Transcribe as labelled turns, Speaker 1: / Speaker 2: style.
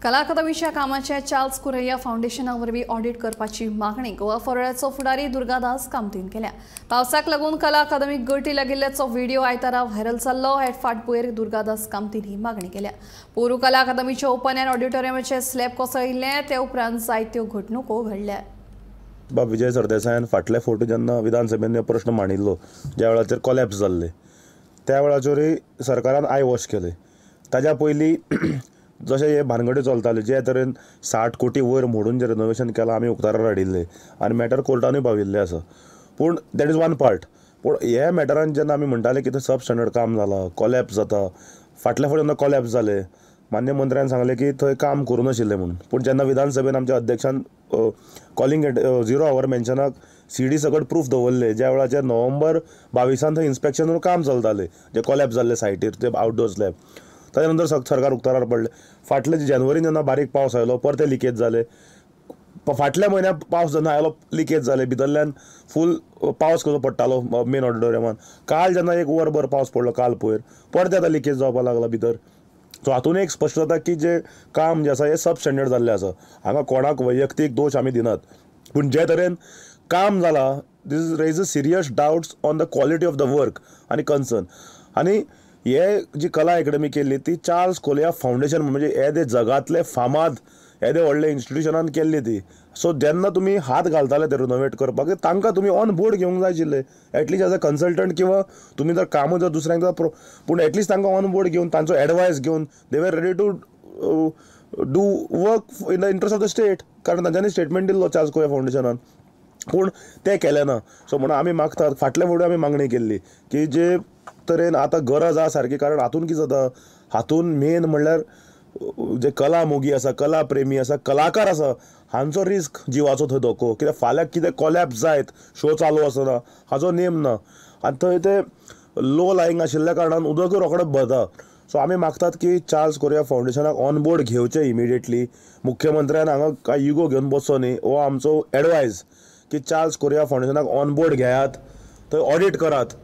Speaker 1: कला अकादमीच्या कामाचे चार्ल्स कुरैया फाउंडेशना वरवीं ऑडिट करपाची मागणी गोवा फॉरवर्डाचो फुडारी दुर्गादास कामतीन केल्या। पावसाक लागून कला अकादमीक गळती लागिल्ल्याचो व्हिडिओ आयतारा व्हायरल जाल्लो। हे फाटभुंयेर दुर्गादास कामतीन ही मागणी केल्या। पोरू कला अकादमीच्या ओपन एअर ऑडिटोरियमाचे स्लॅब कोसळिल्ले ते उपरांत जायत्यो घडणुको घडल्या।
Speaker 2: विजय सरदेसायान फाटले फावटी जेन्ना विधानसभेन प्रश्न मांडिल्लो ज्या वेळाचेर कोलॅप्स जाल्ले त्या वेळाचेरूय सरकारान आय वॉश केले। ताज्या पयलीं जशें हे भानगडी चलताले जे तरेन 60 कोटी वयर मोडून जे रिनोवेशन केलां आमी उक्ताडार हाडिल्ले आनी मॅटर कोर्टानूय पाविल्ले आसा। पूण दॅट इज वन पार्ट। पूण हे मॅटरान जेन्ना आमी म्हणटाले की सब स्टँडर्ड काम जालां, कोलॅप्स जाता, फाटल्या फावटी जेन्ना कोलॅप्स जाले मान्य मंत्र्यान सांगलें की थंय काम करूं नाशिल्लें म्हणून। पूण जेन्ना विधानसभेन आमच्या अध्यक्षान कॉलिंग 0 आवर मेन्शनाक सीडी सकट प्रूफ दवरले ज्या वेळाचेर नोव्हेंबर 22 थंय इन्स्पेक्शनूय काम चलतालें जे कोलॅप्स जाल्ले सायटीर ते आउटडोर स्लॅब। ताजे नंतर सरकार उक्ताडार पडले। फाटले जानेवारीन जेन्ना बारीक पावस आयलो परते लिकेज जाले। फाटल्या म्हयन्याक पावस जेन्ना आयलो लिकेज जाले, भितरल्यान फूल पावस कसो पडटालो मेन ऑडिटोरियमान। काल जेन्ना एक वरभर पावस पडलो काल पयर परते आतां लिकेज जावपाक लागला भितर। सो हातून एक स्पश्ट जाता की जे काम जे आसा हे सब स्टँडर्ड जाल्लें आसा। हांगा कोणाक वैयक्तीक दोश आमी दिनात, पूण जे तरेन काम जालां this raise a serious doubts on the quality of the work आनी कन्सर्न। आनी हे जी कला अकादमी केल्ली ती चार्ल्स कुरैया फाउंडेशन म्हणजे येदे जगातले फामाद येदे व्हडले इन्स्टिट्यूशनान केल्ली ती। सो जेन्ना तुमी हात घालताले ते रिनोवेट करपाक तांकां तुमी ऑन बोर्ड घेवंक जाय आशिल्ले एटलीस्ट एज अ कन्सल्टंट किंवा तुमी जर काम जर दुसऱ्यांक पूण एटलीस्ट तांकां ऑन बोर्ड घेवन तांचो एडवायस घेवन they were ready to do work in the interest of the state. कारण तांच्यांनी स्टेटमेंट दिल्लो चार्ल्स कुरैया फाउंडेशनान, पूण ते केलें ना। सो म्हणून आमी मागतात फाटल्या फावटी आमी मागणी केल्ली की जे तरेन आतां गरज आसा सारकी। कारण हातून कितें जाता, हातून मेन म्हणल्यार जे कला मोगी आसा, कला प्रेमी आसा, कलाकार आसा हांचो रिस्क जिवाचो थंय धोको। कित्याक फाल्यां कितें कोलॅप्स जायत शो चालू आसतना हाचो नेम ना आनी थंय ते लो लायंग आशिल्ल्या कारणान उदकूय रोखडें भरता। सो आमी मागतात की चार्ल्स कुरैया फाउंडेशनाक ऑन बोर्ड घेवचें इमिडिएटली। मुख्यमंत्र्यान हांगा कांय युगो घेवन बसचो न्ही हो आमचो एडवायस की चार्ल्स कुरैया फाउंडेशनाक ऑन बोर्ड घेयात, थंय ऑडिट करात